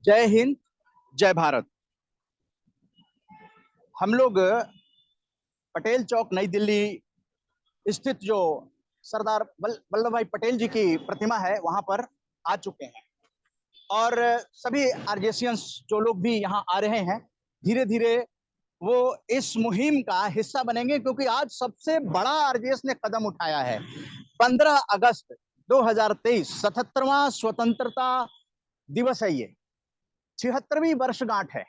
जय हिंद, जय भारत। हम लोग पटेल चौक नई दिल्ली स्थित जो सरदार वल्लभ भाई पटेल जी की प्रतिमा है वहां पर आ चुके हैं। और सभी आरजेसियंस जो लोग भी यहाँ आ रहे हैं, धीरे धीरे वो इस मुहिम का हिस्सा बनेंगे, क्योंकि आज सबसे बड़ा आरजेएस ने कदम उठाया है। 15 अगस्त 2023 77वां स्वतंत्रता दिवस है। ये 76वीं वर्षगांठ है।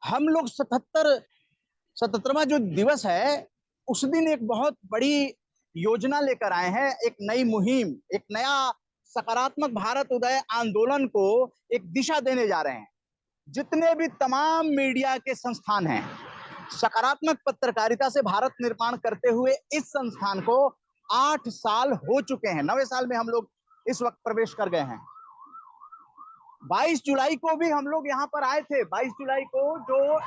हम लोग 77वां जो दिवस है उस दिन एक बहुत बड़ी योजना लेकर आए हैं, एक नई मुहिम, एक नया सकारात्मक भारत उदय आंदोलन को एक दिशा देने जा रहे हैं। जितने भी तमाम मीडिया के संस्थान हैं, सकारात्मक पत्रकारिता से भारत निर्माण करते हुए इस संस्थान को 8 साल हो चुके हैं। 9वें साल में हम लोग इस वक्त प्रवेश कर गए हैं। 22 जुलाई को भी हम लोग यहाँ पर आए थे। 22 जुलाई को जो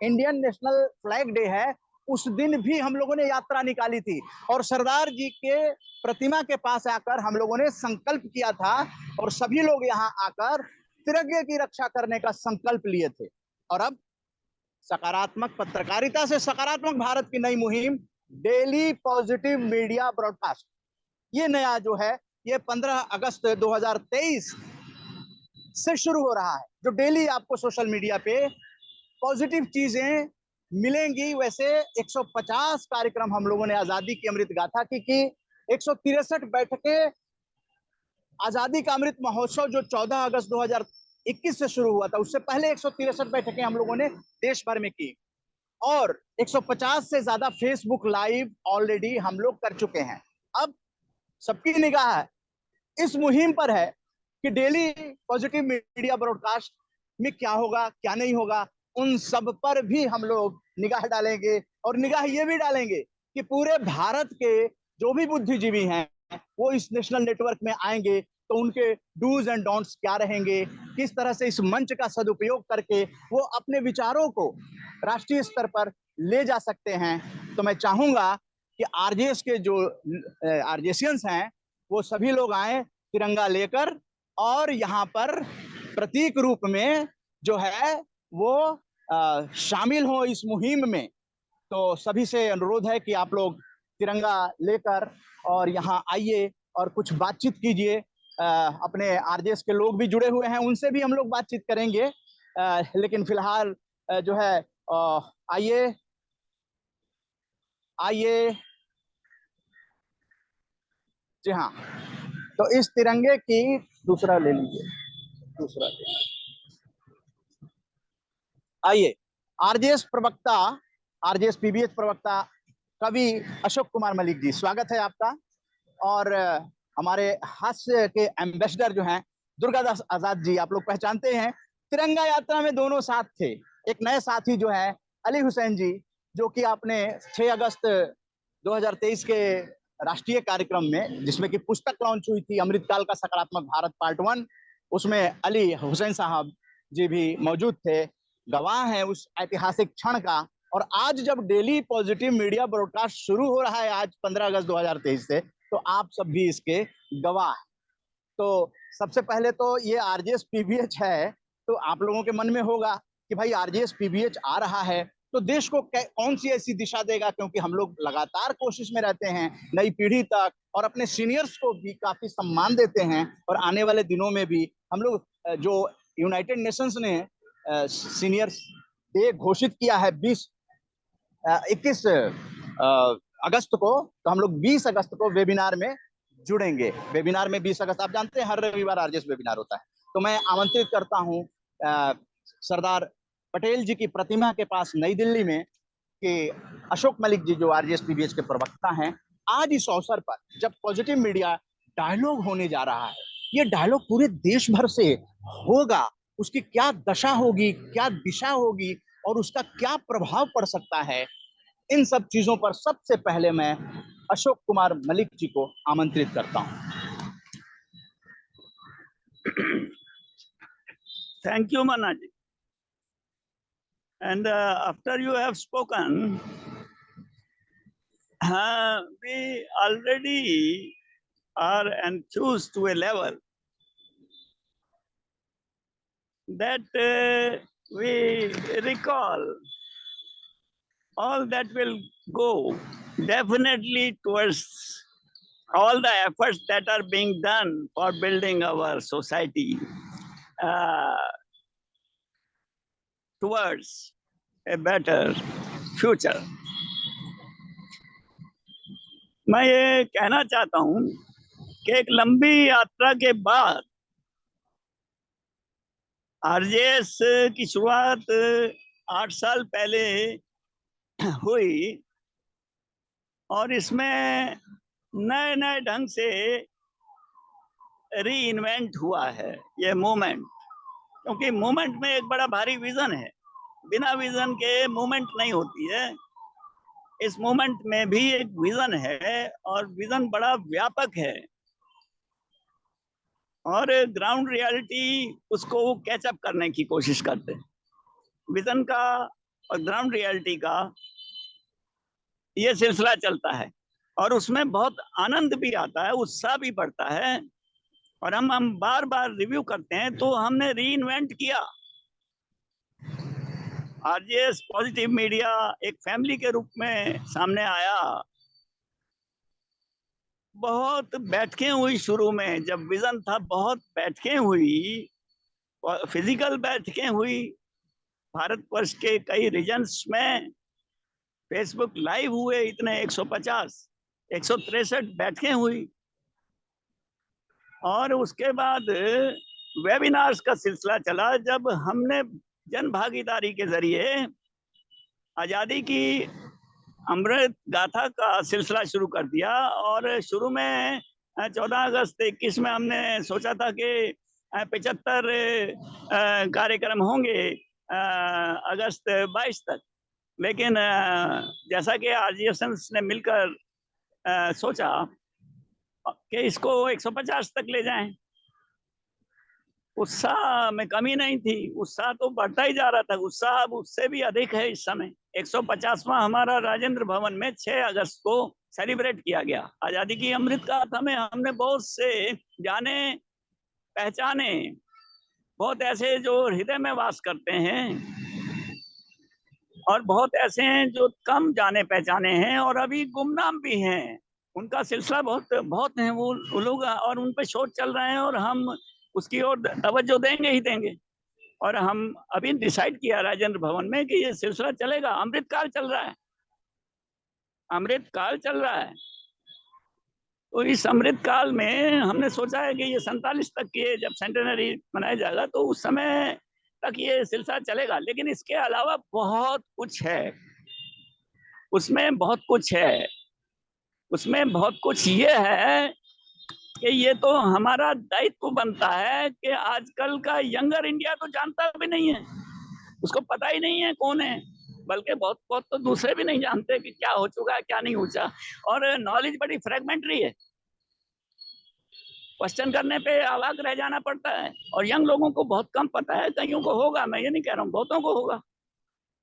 इंडियन नेशनल फ्लैग डे है, उस दिन भी हम लोगों ने यात्रा निकाली थी और सरदार जी के प्रतिमा के पास आकर हम लोगों ने संकल्प किया था और सभी लोग यहाँ आकर तिरंगे की रक्षा करने का संकल्प लिए थे। और अब सकारात्मक पत्रकारिता से सकारात्मक भारत की नई मुहिम, डेली पॉजिटिव मीडिया ब्रॉडकास्ट, ये नया जो है ये 15 अगस्त 2023 से शुरू हो रहा है, जो डेली आपको सोशल मीडिया पे पॉजिटिव चीजें मिलेंगी। वैसे 150 कार्यक्रम हम लोगों ने आजादी की अमृत गाथा की 163 बैठकें आजादी का अमृत महोत्सव जो 14 अगस्त 2021 से शुरू हुआ था, उससे पहले 163 बैठकें हम लोगों ने देश भर में की और 150 से ज्यादा फेसबुक लाइव ऑलरेडी हम लोग कर चुके हैं। अब सबकी निगाह इस मुहिम पर है कि डेली पॉजिटिव मीडिया ब्रॉडकास्ट में क्या होगा, क्या नहीं होगा, उन सब पर भी हम लोग निगाह डालेंगे। और निगाह ये भी डालेंगे कि पूरे भारत के जो भी बुद्धिजीवी हैं वो इस नेशनल नेटवर्क में आएंगे तो उनके डूज एंड डोंट्स क्या रहेंगे, किस तरह से इस मंच का सदुपयोग करके वो अपने विचारों को राष्ट्रीय स्तर पर ले जा सकते हैं। तो मैं चाहूंगा कि आरजेएस के जो आरजेसियंस हैं वो सभी लोग आए तिरंगा लेकर और यहाँ पर प्रतीक रूप में जो है वो शामिल हो इस मुहिम में। तो सभी से अनुरोध है कि आप लोग तिरंगा लेकर और यहाँ आइए और कुछ बातचीत कीजिए। अपने आरजेएस के लोग भी जुड़े हुए हैं, उनसे भी हम लोग बातचीत करेंगे। लेकिन फिलहाल जो है आइए आइए जी हाँ, तो इस तिरंगे की दूसरा ले लीजिए, दूसरा ले लीजिए। आइए, आरजेएस प्रवक्ता, आरजेएस पीबीएच प्रवक्ता कवि अशोक कुमार मलिक जी, स्वागत है आपका। और हमारे हास्य के एम्बेसडर जो हैं दुर्गादास आजाद जी, आप लोग पहचानते हैं, तिरंगा यात्रा में दोनों साथ थे। एक नए साथी जो है अली हुसैन जी, जो कि आपने 6 अगस्त 2023 के राष्ट्रीय कार्यक्रम में, जिसमें कि पुस्तक लॉन्च हुई थी अमृतकाल का सकारात्मक भारत पार्ट 1, उसमें अली हुसैन साहब जी भी मौजूद थे, गवाह हैं उस ऐतिहासिक क्षण का। और आज जब डेली पॉजिटिव मीडिया ब्रॉडकास्ट शुरू हो रहा है आज 15 अगस्त 2023 से, तो आप सब भी इसके गवाह। तो सबसे पहले तो ये आरजेएस पीबीएच है, तो आप लोगों के मन में होगा कि भाई आरजेएस पीबीएच आ रहा है तो देश को कौन सी ऐसी दिशा देगा, क्योंकि हम लोग लगातार कोशिश में रहते हैं नई पीढ़ी तक और अपने सीनियर्स को भी काफी सम्मान देते हैं। और आने वाले दिनों में भी हम लोग जो यूनाइटेड नेशंस ने सीनियर्स डे घोषित किया है 21 अगस्त को, तो हम लोग 20 अगस्त को वेबिनार में जुड़ेंगे। वेबिनार में 20 अगस्त, आप जानते हैं हर रविवार आरजेएस वेबिनार होता है। तो मैं आमंत्रित करता हूं सरदार पटेल जी की प्रतिमा के पास नई दिल्ली में कि अशोक मलिक जी जो आरजेएस पीबीएच के प्रवक्ता हैं, आज इस अवसर पर जब पॉजिटिव मीडिया डायलॉग होने जा रहा है, ये डायलॉग पूरे देश भर से होगा, उसकी क्या दशा होगी, क्या दिशा होगी और उसका क्या प्रभाव पड़ सकता है, इन सब चीजों पर सबसे पहले मैं अशोक कुमार मलिक जी को आमंत्रित करता हूं। Thank you, Manaji. And after you have spoken, we already are enthused to a level that we recall all that will go definitely towards all the efforts that are being done for building our society towards a better future. मैं ये कहना चाहता हूं कि एक लंबी यात्रा के बाद आरजेएस की शुरुआत 8 साल पहले हुई और इसमें नए नए ढंग से री इन्वेंट हुआ है ये मूवमेंट, क्योंकि मूवमेंट में एक बड़ा भारी विजन है, बिना विजन के मूवमेंट नहीं होती है। इस मूवमेंट में भी एक विजन है और विजन बड़ा व्यापक है और ग्राउंड रियलिटी उसको कैचअप करने की कोशिश करते हैं। विजन का और ग्राउंड रियलिटी का ये सिलसिला चलता है और उसमें बहुत आनंद भी आता है, उत्साह भी बढ़ता है और हम बार बार रिव्यू करते हैं तो हमने री इन्वेंट किया। आरजेएस पॉजिटिव मीडिया एक फैमिली के रूप में सामने आया। बहुत बैठकें हुई शुरू में, जब विजन था बहुत बैठकें हुई, फिजिकल बैठकें हुई भारतवर्ष के कई रीजन्स में। फेसबुक लाइव हुए इतने 150 163 बैठकें हुई और उसके बाद वेबिनार्स का सिलसिला चला, जब हमने जन भागीदारी के जरिए आजादी की अमृत गाथा का सिलसिला शुरू कर दिया। और शुरू में 14 अगस्त 21 में हमने सोचा था कि 75 कार्यक्रम होंगे अगस्त 22 तक, लेकिन जैसा कि आरजीएस ने मिलकर सोचा कि इसको 150 तक ले जाएं। उत्साह में कमी नहीं थी, उत्साह तो बढ़ता ही जा रहा था, उत्साह अब उससे भी अधिक है। इस समय 150वां हमारा राजेंद्र भवन में 6 अगस्त को सेलिब्रेट किया गया। आजादी की अमृत गाथा में हमने बहुत से जाने पहचाने, बहुत ऐसे जो हृदय में वास करते हैं और बहुत ऐसे हैं जो कम जाने पहचाने हैं और अभी गुमनाम भी हैं। उनका सिलसिला बहुत है वो लोग और उन पर शोध चल रहे हैं और हम उसकी ओर तवज्जो देंगे ही देंगे। और हम अभी डिसाइड किया राजेंद्र भवन में कि ये सिलसिला चलेगा। अमृतकाल चल रहा है, अमृतकाल चल रहा है। तो इस अमृतकाल में हमने सोचा है कि ये 47 तक ये जब सेंटेनरी मनाया जाएगा तो उस समय तक ये सिलसिला चलेगा। लेकिन इसके अलावा बहुत कुछ है, उसमें बहुत कुछ है, उसमें बहुत कुछ ये है कि ये तो हमारा दायित्व बनता है कि आजकल का यंगर इंडिया तो जानता भी नहीं है, उसको पता ही नहीं है कौन है, बल्कि बहुत बहुत तो दूसरे भी नहीं जानते कि क्या हो चुका है क्या नहीं हुआ। और नॉलेज बड़ी फ्रेगमेंटरी है, क्वेश्चन करने पे अवाक रह जाना पड़ता है और यंग लोगों को बहुत कम पता है। कईयों को होगा, मैं ये नहीं कह रहा हूँ, बहुतों को होगा,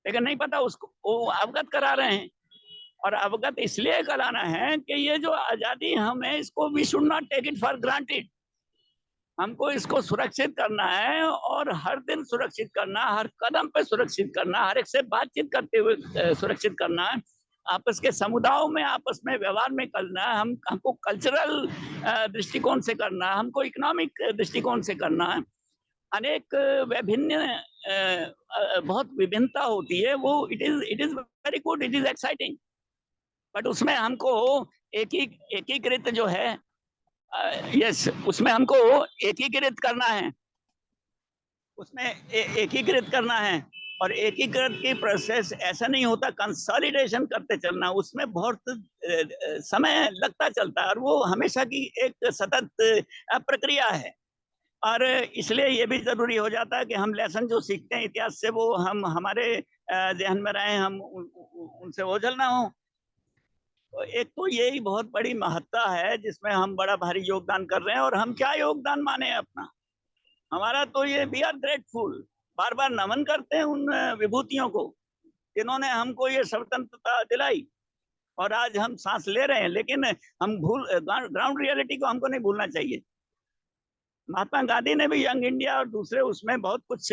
लेकिन नहीं पता, उसको वो अवगत करा रहे हैं। और अवगत इसलिए कराना है कि ये जो आजादी हमें इसको we should not take it for granted, हमको इसको सुरक्षित करना है और हर दिन सुरक्षित करना, हर कदम पे सुरक्षित करना, हर एक से बातचीत करते हुए सुरक्षित करना है, आपस के समुदायों में आपस में व्यवहार में करना है। हमको कल्चरल दृष्टिकोण से करना है, हमको इकोनॉमिक दृष्टिकोण से करना है। अनेक विभिन्न बहुत विभिन्नता होती है, वो it is very good, it is exciting, but उसमें हमको एकीकृत जो है यस उसमें हमको एकीकृत करना है, उसमें एकीकृत करना है। और एकीकृत की प्रोसेस ऐसा नहीं होता कंसोलिडेशन करते चलना, उसमें बहुत समय लगता चलता है और वो हमेशा की एक सतत प्रक्रिया है। और इसलिए ये भी जरूरी हो जाता है कि हम लेसन जो सीखते हैं इतिहास से वो हम हमारे जहन में रहे, हम उनसे ओझल ना हो। तो एक तो यही बहुत बड़ी महत्ता है जिसमें हम बड़ा भारी योगदान कर रहे हैं। और हम क्या योगदान माने अपना, हमारा तो ये वी आर ग्रेटफुल, बार बार नमन करते हैं उन विभूतियों को जिन्होंने हमको ये स्वतंत्रता दिलाई और आज हम सांस ले रहे हैं। लेकिन हम ग्राउंड रियलिटी को हमको नहीं भूलना चाहिए। महात्मा गांधी ने भी यंग इंडिया और दूसरे उसमें बहुत कुछ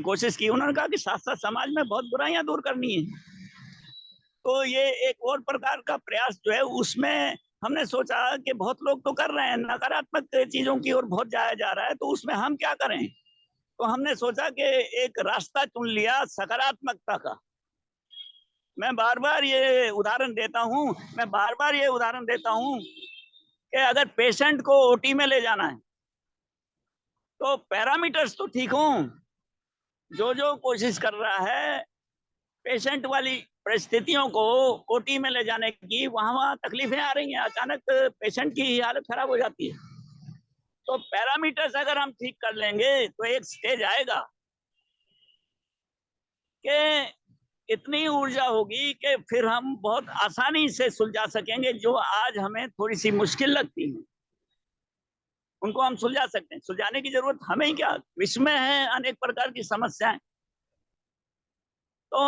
कोशिश की। उन्होंने कहा कि साथ साथ समाज में बहुत बुराइयां दूर करनी है। तो ये एक और प्रकार का प्रयास जो है उसमें हमने सोचा कि बहुत लोग तो कर रहे हैं, नकारात्मक चीजों की ओर बहुत जाया जा रहा है, तो उसमें हम क्या करें। तो हमने सोचा कि एक रास्ता चुन लिया सकारात्मकता का। मैं बार बार ये उदाहरण देता हूं कि अगर पेशेंट को ओटी में ले जाना है तो पैरामीटर्स तो ठीक हों, जो कोशिश कर रहा है पेशेंट वाली परिस्थितियों को ओटी में ले जाने की, वहां तकलीफें आ रही हैं, अचानक पेशेंट की हालत खराब हो जाती है। तो पैरामीटर्स अगर हम ठीक कर लेंगे तो एक स्टेज आएगा कि इतनी ऊर्जा होगी कि फिर हम बहुत आसानी से सुलझा सकेंगे जो आज हमें थोड़ी सी मुश्किल लगती है, उनको हम सुलझा सकते हैं। सुलझाने की जरूरत हमें ही क्या, विश्व में है अनेक प्रकार की समस्याएं। तो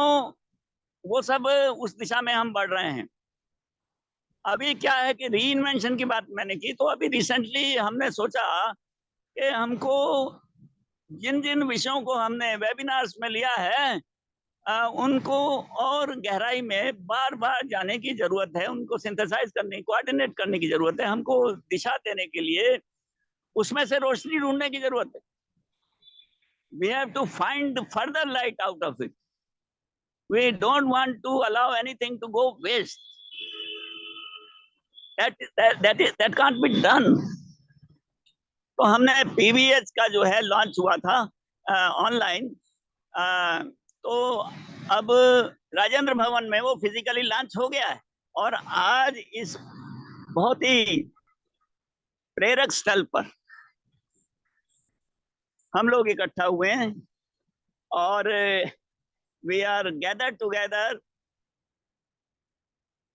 वो सब उस दिशा में हम बढ़ रहे हैं। अभी क्या है कि री इन्वेंशन की बात मैंने की, तो अभी रिसेंटली हमने सोचा कि हमको जिन जिन विषयों को हमने वेबिनार्स में लिया है उनको और गहराई में बार बार जाने की जरूरत है, उनको सिंथेसाइज करने, कोऑर्डिनेट करने की जरूरत है, हमको दिशा देने के लिए उसमें से रोशनी ढूंढने की जरूरत है। We have to find further light out of it. We don't want to allow anything to go waste. That can't be done. तो हमने पीवीएच का जो है लॉन्च हुआ था ऑनलाइन, तो अब राजेंद्र भवन में वो फिजिकली लॉन्च हो गया है और आज इस बहुत ही प्रेरक स्थल पर हम लोग इकट्ठा हुए हैं और we are gathered together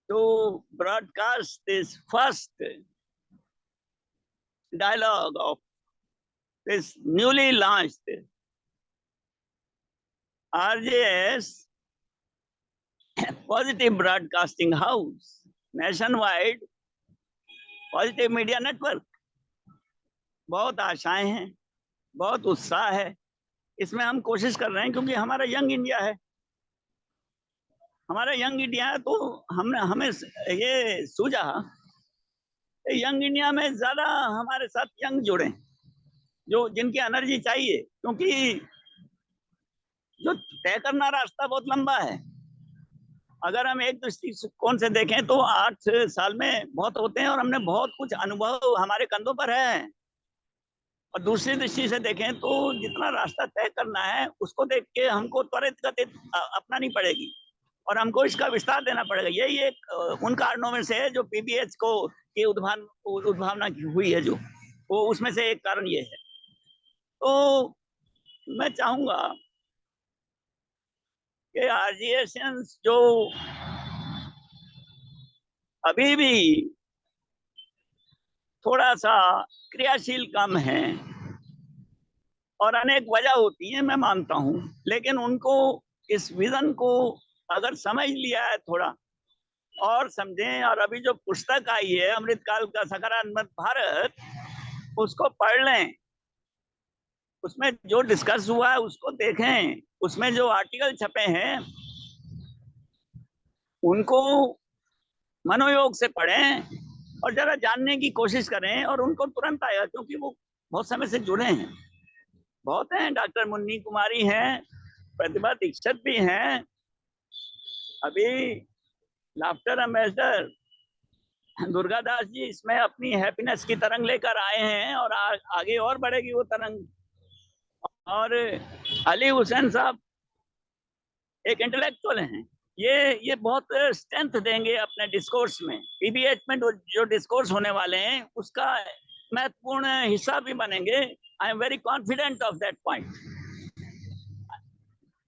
to broadcast this first dialogue of this newly launched RJS Positive Broadcasting House, nationwide Positive Media Network। बहुत आशाएं हैं, बहुत उत्साह है, इसमें हम कोशिश कर रहे हैं क्योंकि हमारा यंग इंडिया है। हमारा यंग इंडिया है तो हमें ये सूझा यंग इंडिया में ज्यादा हमारे साथ यंग जुड़े, जो जिनकी एनर्जी चाहिए, क्योंकि जो तय करना रास्ता बहुत लंबा है। अगर हम एक दृष्टिकोण से देखें तो 8 साल में बहुत होते हैं और हमने बहुत कुछ अनुभव हमारे कंधों पर है, और दूसरी दृष्टि से देखें तो जितना रास्ता तय करना है उसको देख के हमको त्वरित गति अपनानी पड़ेगी और हमको इसका विस्तार देना पड़ेगा। यही एक उन कारणों में से है जो पीबीएच को की उद्भावना हुई है, जो वो उसमें से एक कारण ये है। तो मैं चाहूंगा कि आरजीएस जो अभी भी थोड़ा सा क्रियाशील कम है और अनेक वजह होती है, मैं मानता हूं, लेकिन उनको इस विजन को अगर समझ लिया है थोड़ा और समझें, और अभी जो पुस्तक आई है अमृतकाल का सकारात्मक भारत, उसको पढ़ लें, उसमें जो डिस्कस हुआ है उसको देखें, उसमें जो आर्टिकल छपे हैं उनको मनोयोग से पढ़ें और जरा जानने की कोशिश करें, और उनको तुरंत आएगा क्योंकि वो बहुत समय से जुड़े हैं, बहुत हैं। डॉक्टर मुन्नी कुमारी हैं, प्रतिभा दीक्षित भी हैं, अभी लाफ्टर एम्बेसडर दुर्गा दास जी इसमें अपनी हैप्पीनेस की तरंग लेकर आए हैं और आगे और बढ़ेगी वो तरंग। और अली हुसैन साहब एक इंटेलेक्चुअल हैं, ये बहुत स्ट्रेंथ देंगे अपने डिस्कोर्स में। पीबीएच में जो डिस्कोर्स होने वाले हैं उसका महत्वपूर्ण हिस्सा भी बनेंगे। I am very confident of that point.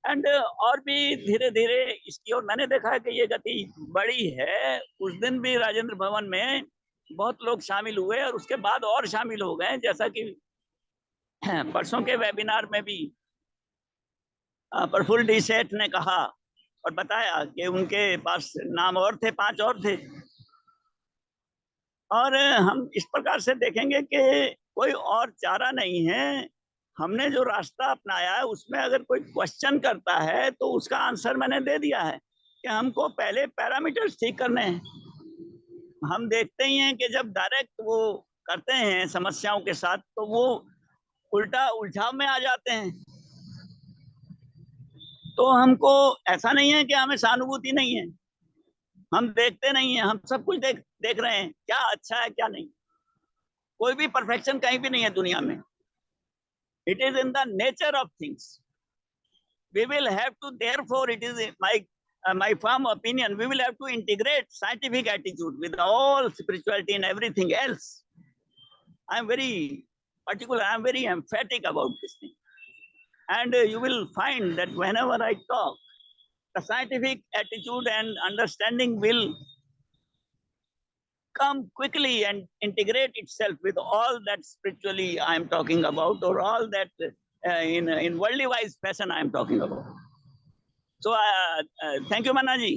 And और भी धीरे धीरे इसकी ओर मैंने देखा है कि ये गति बढ़ी है। उस दिन भी राजेंद्र भवन में बहुत लोग शामिल हुए और उसके बाद और शामिल हो गए, जैसा कि परसों के वेबिनार में भी प्रफुल्ल डी सेठ ने कहा और बताया कि उनके पास नाम और थे, 5 और थे। और हम इस प्रकार से देखेंगे कि कोई और चारा नहीं है। हमने जो रास्ता अपनाया है उसमें अगर कोई क्वेश्चन करता है तो उसका आंसर मैंने दे दिया है कि हमको पहले पैरामीटर्स ठीक करने हैं। हम देखते ही हैं कि जब डायरेक्ट वो करते हैं समस्याओं के साथ तो वो उल्टा उलझाव में आ जाते हैं। तो हमको ऐसा नहीं है कि हमें सहानुभूति नहीं है, हम देखते नहीं है, हम सब कुछ देख रहे हैं क्या अच्छा है क्या नहीं। कोई भी परफेक्शन कहीं भी नहीं है दुनिया में। It is in the nature of things. We will have to, therefore it is my firm opinion, we will have to integrate scientific attitude with all spirituality and everything else. I am very particular, I am very emphatic about this thing. And you will find that whenever I talk, the scientific attitude and understanding will come quickly and integrate itself with all that spiritually I am talking about, or all that in worldly wise fashion I am talking about. So thank you, Manna ji.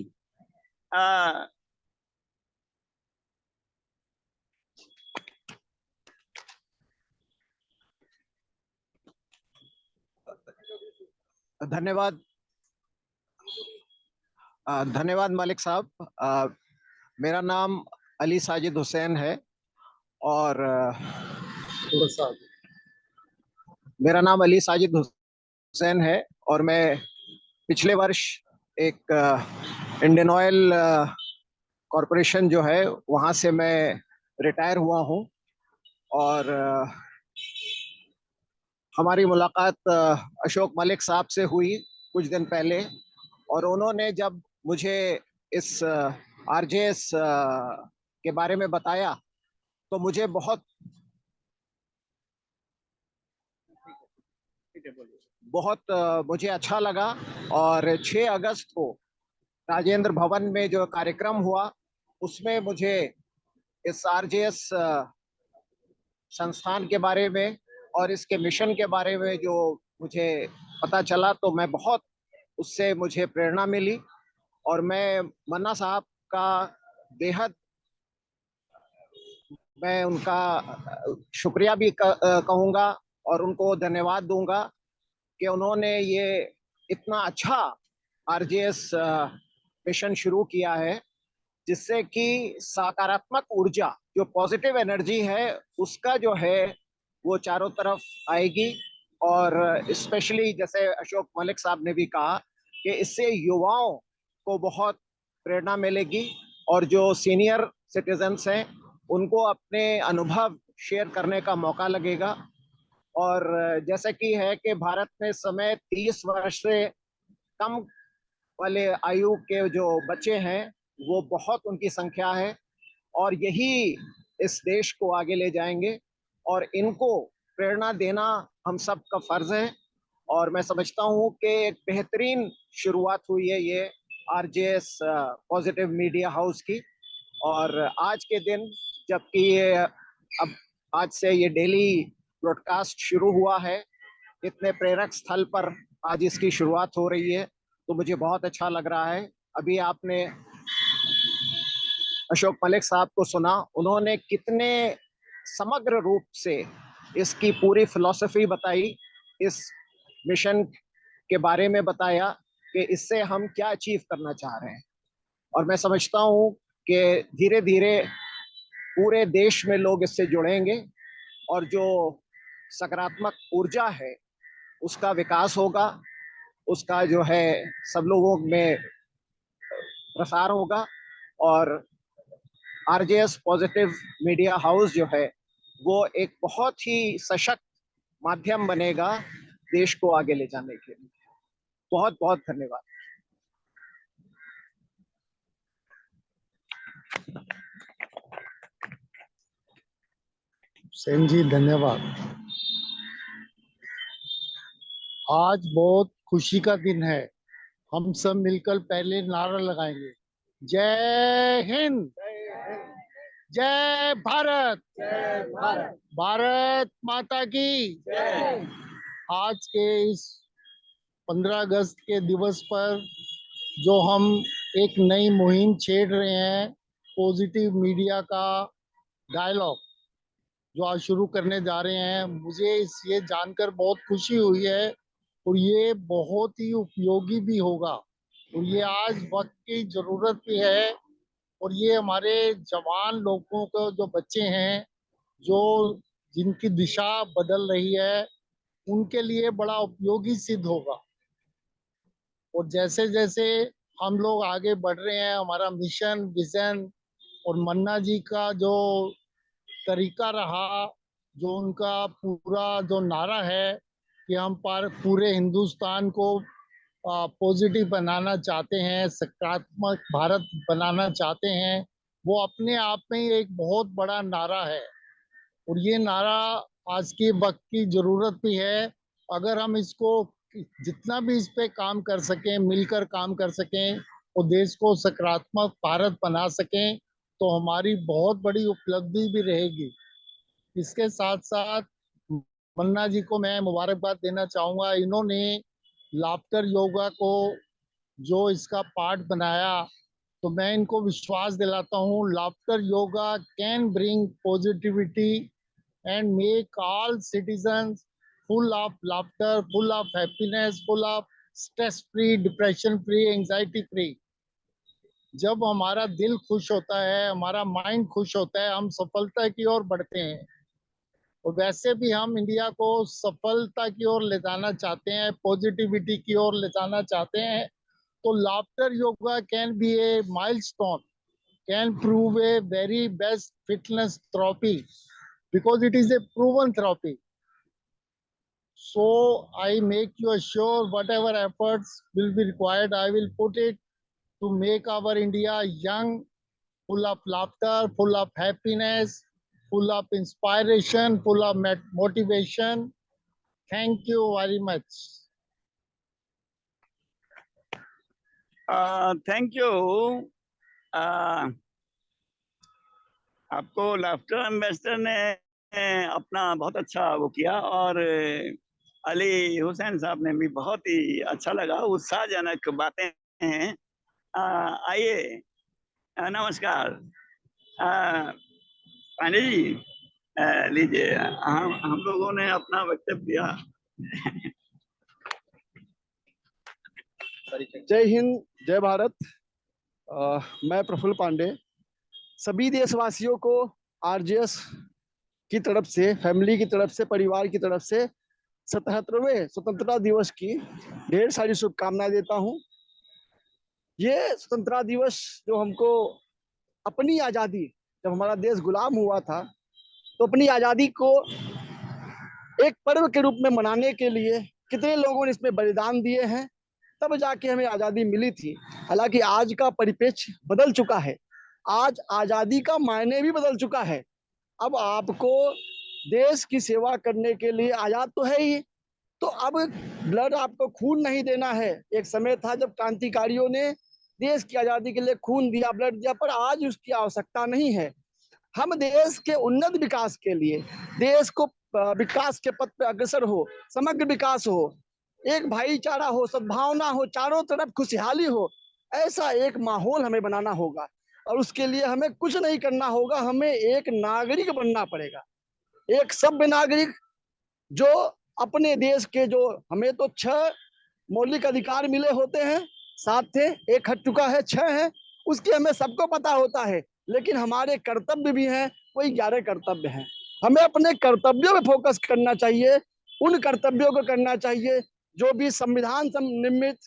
धन्यवाद, धन्यवाद मलिक साहब। मेरा नाम अली साजिद हुसैन है और मेरा नाम अली साजिद हुसैन है और मैं पिछले वर्ष एक इंडियन ऑयल कॉरपोरेशन जो है वहाँ से मैं रिटायर हुआ हूँ। और हमारी मुलाकात अशोक मलिक साहब से हुई कुछ दिन पहले, और उन्होंने जब मुझे इस आरजेएस के बारे में बताया तो मुझे बहुत मुझे अच्छा लगा। और 6 अगस्त को राजेंद्र भवन में जो कार्यक्रम हुआ उसमें मुझे इस आरजेएस संस्थान के बारे में और इसके मिशन के बारे में जो मुझे पता चला तो मैं बहुत उससे मुझे प्रेरणा मिली। और मैं मन्ना साहब का बेहद मैं उनका शुक्रिया भी कहूँगा और उनको धन्यवाद दूंगा कि उन्होंने ये इतना अच्छा आरजेएस मिशन शुरू किया है जिससे कि सकारात्मक ऊर्जा जो पॉजिटिव एनर्जी है उसका जो है वो चारों तरफ आएगी। और स्पेशली जैसे अशोक मलिक साहब ने भी कहा कि इससे युवाओं को बहुत प्रेरणा मिलेगी और जो सीनियर सिटीजन्स हैं उनको अपने अनुभव शेयर करने का मौका लगेगा। और जैसे कि है कि भारत में इस समय 30 वर्ष से कम वाले आयु के जो बच्चे हैं वो बहुत उनकी संख्या है और यही इस देश को आगे ले जाएंगे और इनको प्रेरणा देना हम सब का फर्ज है। और मैं समझता हूँ कि एक बेहतरीन शुरुआत हुई है ये आरजेएस पॉजिटिव मीडिया हाउस की। और आज के दिन जबकि ये अब आज से ये डेली ब्रॉडकास्ट शुरू हुआ है, इतने प्रेरक स्थल पर आज इसकी शुरुआत हो रही है तो मुझे बहुत अच्छा लग रहा है। अभी आपने अशोक मलिक साहब को सुना, उन्होंने कितने समग्र रूप से इसकी पूरी फिलॉसफी बताई, इस मिशन के बारे में बताया कि इससे हम क्या अचीव करना चाह रहे हैं। और मैं समझता हूँ कि धीरे धीरे पूरे देश में लोग इससे जुड़ेंगे और जो सकारात्मक ऊर्जा है उसका विकास होगा, उसका जो है सब लोगों में प्रसार होगा और आरजेएस पॉजिटिव मीडिया हाउस जो है वो एक बहुत ही सशक्त माध्यम बनेगा देश को आगे ले जाने के लिए। बहुत बहुत धन्यवाद। सेन जी धन्यवाद। आज बहुत खुशी का दिन है, हम सब मिलकर पहले नारा लगाएंगे, जय हिंद, जय भारत, भारत माता की। आज के इस 15 अगस्त के दिवस पर जो हम एक नई मुहिम छेड़ रहे हैं, पॉजिटिव मीडिया का डायलॉग, जो आज शुरू करने जा रहे हैं, मुझे ये जानकर बहुत खुशी हुई है और ये बहुत ही उपयोगी भी होगा और ये आज वक्त की जरूरत भी है। और ये हमारे जवान लोगों को, जो बच्चे हैं, जो जिनकी दिशा बदल रही है, उनके लिए बड़ा उपयोगी सिद्ध होगा। और जैसे जैसे हम लोग आगे बढ़ रहे हैं, हमारा मिशन, विजन और मन्ना जी का जो तरीका रहा, जो उनका पूरा जो नारा है कि हम पूरे हिंदुस्तान को पॉजिटिव बनाना चाहते हैं, सकारात्मक भारत बनाना चाहते हैं, वो अपने आप में ही एक बहुत बड़ा नारा है। और ये नारा आज के वक्त की जरूरत भी है। अगर हम इसको जितना भी इस पे काम कर सकें, मिलकर काम कर सकें और देश को सकारात्मक भारत बना सकें, तो हमारी बहुत बड़ी उपलब्धि भी रहेगी। इसके साथ साथ मन्ना जी को मैं मुबारकबाद देना चाहूंगा। इन्होंने लाफ्टर योगा को जो इसका पार्ट बनाया, तो मैं इनको विश्वास दिलाता हूँ, laughter yoga can bring positivity and make all citizens full of laughter, full of happiness, full of stress free, depression free, anxiety free. जब हमारा दिल खुश होता है, हमारा माइंड खुश होता है, हम सफलता की ओर बढ़ते हैं। और वैसे भी हम इंडिया को सफलता की ओर ले जाना चाहते हैं, पॉजिटिविटी की ओर ले जाना चाहते हैं। तो laughter yoga can be A milestone, can prove a very best fitness therapy because it is a proven therapy. So I make you assure whatever efforts will be required, I will put it to make our India young, full of laughter, full of happiness, full of inspiration, full of motivation. Thank you very much. Thank you. आपको laughter ambassador ने अपना बहुत अच्छा वो किया और अली हुसैन साहब ने भी बहुत ही अच्छा लगा, उत्साहजनक बातें हैं। आइए, नमस्कार पांडे जी, लीजिए। हम लोगों ने अपना वक्तव्य दिया। जय हिंद, जय भारत। मैं प्रफुल्ल पांडे सभी देशवासियों को आरजेएस की तरफ से, फैमिली की तरफ से, परिवार की तरफ से 77वें स्वतंत्रता दिवस की ढेर सारी शुभकामनाएं देता हूं। ये स्वतंत्रता दिवस जो हमको अपनी आज़ादी, जब हमारा देश गुलाम हुआ था, तो अपनी आज़ादी को एक पर्व के रूप में मनाने के लिए कितने लोगों ने इसमें बलिदान दिए हैं, तब जाके हमें आज़ादी मिली थी। हालांकि आज का परिप्रेक्ष्य बदल चुका है, आज आज़ादी का मायने भी बदल चुका है। अब आपको देश की सेवा करने के लिए आज़ाद तो है ही, तो अब ब्लड आपको खून नहीं देना है। एक समय था जब क्रांतिकारियों ने देश की आज़ादी के लिए खून दिया, ब्लड दिया, पर आज उसकी आवश्यकता नहीं है। हम देश के उन्नत विकास के लिए, देश को विकास के पथ पे अग्रसर हो, समग्र विकास हो, एक भाईचारा हो, सद्भावना हो, चारों तरफ खुशहाली हो, ऐसा एक माहौल हमें बनाना होगा। और उसके लिए हमें कुछ नहीं करना होगा, हमें एक नागरिक बनना पड़ेगा, एक सभ्य नागरिक जो अपने देश के, जो हमें तो 6 मौलिक अधिकार मिले होते हैं, 7 थे, 1 हट चुका है, 6 है, उसकी हमें सबको पता होता है, लेकिन हमारे कर्तव्य भी हैं, वही 11 कर्तव्य हैं। हमें अपने कर्तव्यों पे फोकस करना चाहिए, उन कर्तव्यों को करना चाहिए जो भी संविधान से निर्मित,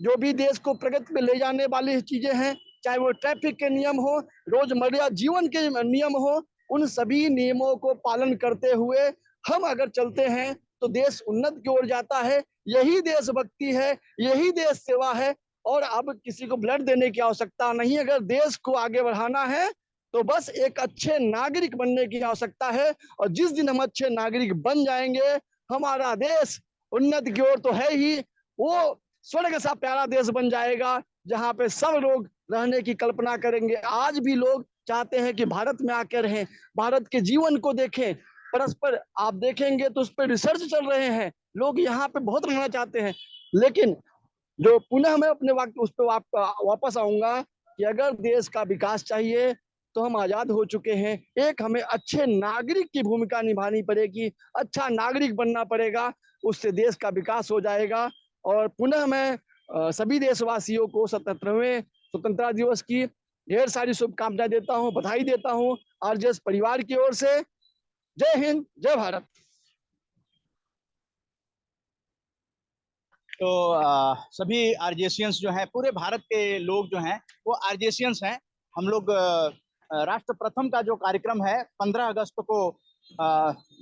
जो भी देश को प्रगति पे ले जाने वाली चीजें हैं, चाहे वो ट्रैफिक के नियम हो, रोजमर्रा जीवन के नियम हो, उन सभी नियमों को पालन करते हुए हम अगर चलते हैं तो देश उन्नत की ओर जाता है। यही देशभक्ति है, यही देश सेवा है। और अब किसी को ब्लड देने की आवश्यकता नहीं, अगर देश को आगे बढ़ाना है तो बस एक अच्छे नागरिक बनने की आवश्यकता है। और जिस दिन हम अच्छे नागरिक बन जाएंगे, हमारा देश उन्नति की ओर तो है ही, वो स्वर्ग सा प्यारा देश बन जाएगा, जहाँ पे सब लोग रहने की कल्पना करेंगे। आज भी लोग चाहते हैं कि भारत में आकर रहें, भारत के जीवन को देखें, परस्पर आप देखेंगे तो उस पर रिसर्च चल रहे हैं, लोग यहाँ पे बहुत रहना चाहते हैं। लेकिन जो पुनः मैं अपने उस पर वापस आऊंगा कि अगर देश का विकास चाहिए तो हम आजाद हो चुके हैं। एक हमें अच्छे नागरिक की भूमिका निभानी पड़ेगी, अच्छा नागरिक बनना पड़ेगा, उससे देश का विकास हो जाएगा। और पुनः मैं सभी देशवासियों को 77वें स्वतंत्रता दिवस की ढेर सारी शुभकामनाएं देता हूं, बधाई देता हूं आरजेएस परिवार की ओर से। जय हिंद, जय भारत। तो सभी आरजेशियंस जो हैं, पूरे भारत के लोग जो हैं वो आरजेशियंस हैं। हम लोग राष्ट्र प्रथम का जो कार्यक्रम है 15 अगस्त को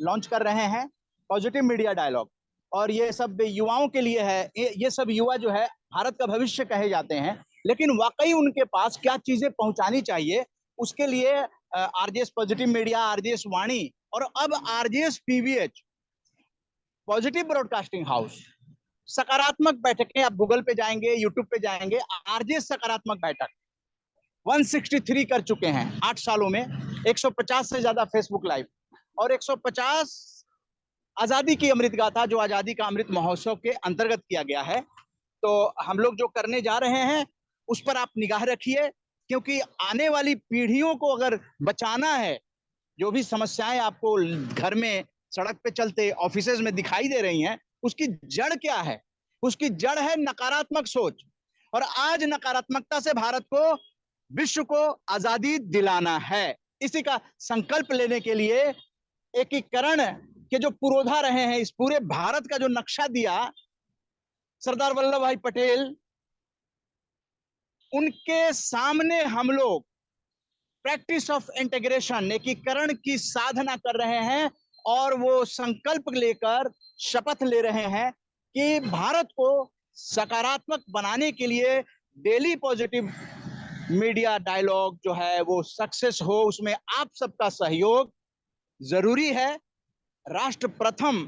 लॉन्च कर रहे हैं, पॉजिटिव मीडिया डायलॉग। और ये सब युवाओं के लिए है। ये सब युवा जो है भारत का भविष्य कहे जाते हैं, लेकिन वाकई उनके पास क्या चीजें पहुंचानी चाहिए, उसके लिए आरजेएस पॉजिटिव मीडिया, आरजेएस वाणी और अब RJS PVH, positive broadcasting house, सकारात्मक बैठकें। आप गूगल पे जाएंगे, यूट्यूब पे जाएंगे, आरजेएस सकारात्मक बैठक 163 कर चुके हैं 8 सालों में, 150 से ज्यादा फेसबुक लाइव और 150 आजादी की अमृत गाथा, जो आजादी का अमृत महोत्सव के अंतर्गत किया गया है। तो हम लोग जो करने जा रहे हैं उस पर आप निगाह रखिए, क्योंकि आने वाली पीढ़ियों को अगर बचाना है, जो भी समस्याएं आपको घर में, सड़क पे चलते, ऑफिसेज में दिखाई दे रही हैं, उसकी जड़ क्या है? उसकी जड़ है नकारात्मक सोच। और आज नकारात्मकता से भारत को, विश्व को आजादी दिलाना है। इसी का संकल्प लेने के लिए एकीकरण के जो पुरोधा रहे हैं, इस पूरे भारत का जो नक्शा दिया सरदार वल्लभ भाई पटेल, उनके सामने हम लोग प्रैक्टिस ऑफ इंटीग्रेशन, एकीकरण की साधना कर रहे हैं। और वो संकल्प लेकर शपथ ले रहे हैं कि भारत को सकारात्मक बनाने के लिए डेली पॉजिटिव मीडिया डायलॉग जो है वो सक्सेस हो, उसमें आप सबका सहयोग जरूरी है। राष्ट्र प्रथम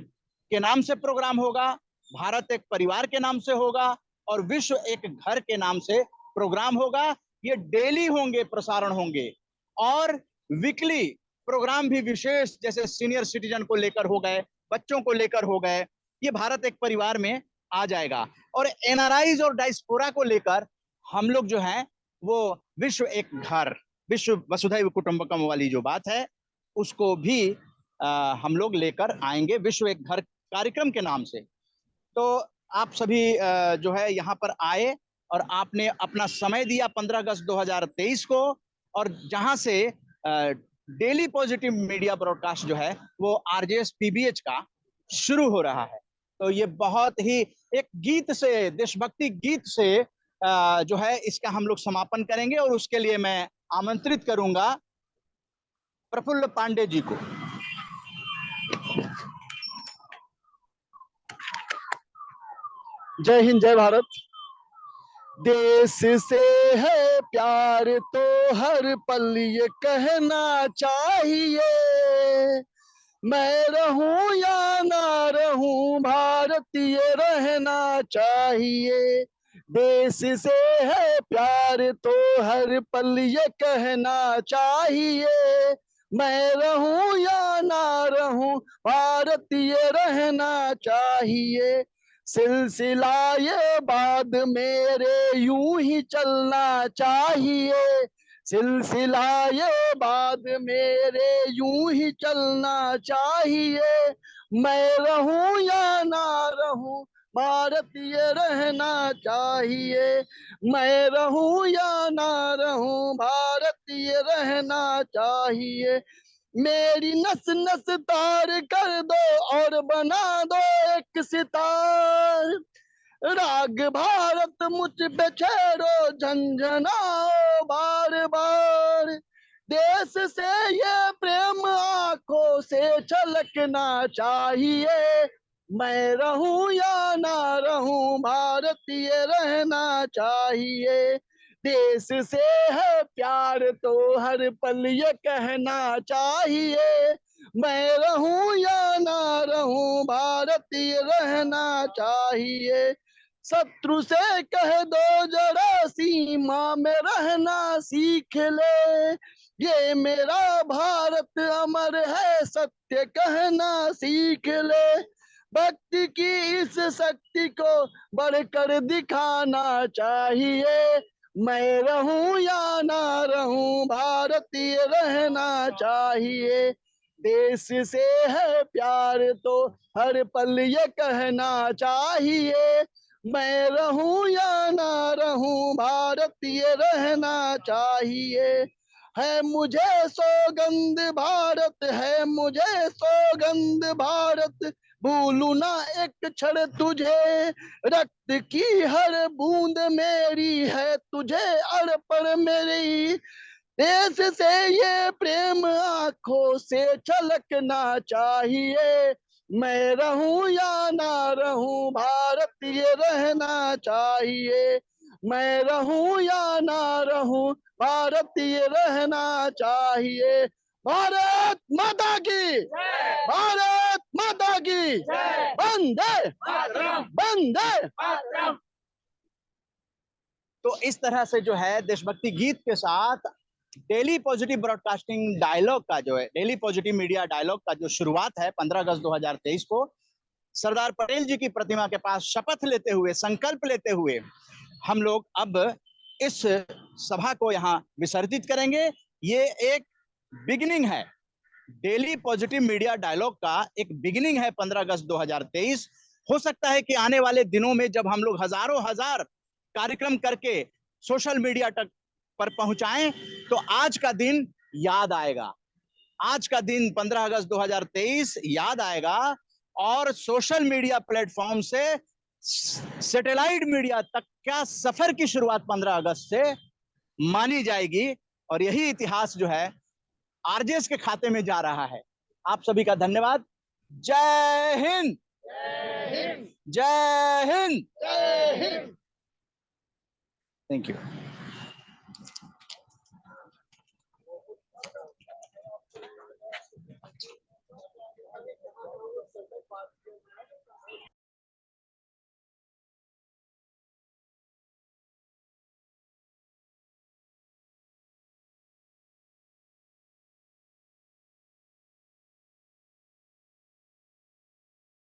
के नाम से प्रोग्राम होगा, भारत एक परिवार के नाम से होगा और विश्व एक घर के नाम से प्रोग्राम होगा। ये डेली होंगे, प्रसारण होंगे और वीकली प्रोग्राम भी विशेष, जैसे सीनियर सिटीजन को लेकर हो गए, बच्चों को लेकर हो गए। ये भारत एक परिवार में आ जाएगा। और एनआरआईज और डायस्पोरा को लेकर हम लोग जो हैं वो विश्व एक घर, विश्व वसुधैव कुटुंबकम वाली जो बात है उसको भी हम लोग लेकर आएंगे, विश्व एक घर कार्यक्रम के नाम से। तो आप सभी जो है यहाँ पर आए और आपने अपना समय दिया 15 अगस्त 2023 को, और जहां से डेली पॉजिटिव मीडिया ब्रॉडकास्ट जो है वो आरजेएस पीबीएच का शुरू हो रहा है। तो ये बहुत ही एक गीत से, देशभक्ति गीत से जो है इसका हम लोग समापन करेंगे। और उसके लिए मैं आमंत्रित करूंगा प्रफुल्ल पांडे जी को। जय हिंद, जय भारत। देश से है प्यार तो हर पल ये कहना चाहिए, मैं रहूं या ना रहूं भारतीय रहना चाहिए। देश से है प्यार तो हर पल ये कहना चाहिए, मैं रहूं या ना रहूं भारतीय रहना चाहिए। सिलसिला ये बाद मेरे यूं ही चलना चाहिए, सिलसिला ये बाद मेरे यूं ही चलना चाहिए। मैं रहूं या ना रहूं भारतीय रहना चाहिए, मैं रहूं या ना रहूं भारतीय रहना चाहिए। मेरी नस नस तार कर दो और बना दो एक सितार, राग भारत मुझ पे छेड़ो झंझनाओ बार बार। देश से ये प्रेम आंखों से छलकना चाहिए, मैं रहूं या ना रहूं भारतीय रहना चाहिए। देश से है प्यार तो हर पल ये कहना चाहिए, मैं रहूं या ना रहूं भारतीय रहना चाहिए। शत्रु से कह दो जरा सीमा में रहना सीख ले, ये मेरा भारत अमर है सत्य कहना सीख ले। भक्ति की इस शक्ति को बढ़कर दिखाना चाहिए, मैं रहूं या ना रहूं, भारतीय रहना चाहिए। देश से है प्यार तो हर पल ये कहना चाहिए। मैं रहूं या ना रहूं, भारतीय रहना चाहिए। है मुझे सौगंध भारत, है मुझे सौगंध भारत, भूलू ना एक क्षण तुझे। रक्त की हर बूंद मेरी है, तुझे अर्पण मेरी। देश से ये प्रेम आंखों से छलकना चाहिए। मैं रहूं या ना रहूं, भारतीय रहना चाहिए। मैं रहूं या ना रहूं, भारतीय रहना चाहिए। भारत माता की, भारत माता की, वंदे वंदे। तो इस तरह से जो है देशभक्ति गीत के साथ डेली पॉजिटिव ब्रॉडकास्टिंग डायलॉग का जो है, डेली पॉजिटिव मीडिया डायलॉग का जो शुरुआत है 15 अगस्त 2023 को सरदार पटेल जी की प्रतिमा के पास शपथ लेते हुए, संकल्प लेते हुए हम लोग अब इस सभा को यहाँ विसर्जित करेंगे। ये एक बिगिनिंग है, डेली पॉजिटिव मीडिया डायलॉग का एक बिगिनिंग है 15 अगस्त 2023। हो सकता है कि आने वाले दिनों में जब हम लोग हजारों हजार कार्यक्रम करके सोशल मीडिया तक पर पहुंचाएं तो आज का दिन याद आएगा, आज का दिन 15 अगस्त 2023 याद आएगा और सोशल मीडिया प्लेटफॉर्म से सैटेलाइट मीडिया तक का सफर की शुरुआत 15 अगस्त से मानी जाएगी। और यही इतिहास जो है आरजेएस के खाते में जा रहा है। आप सभी का धन्यवाद। जय हिंद, जय हिंद, जय हिंद। Thank you.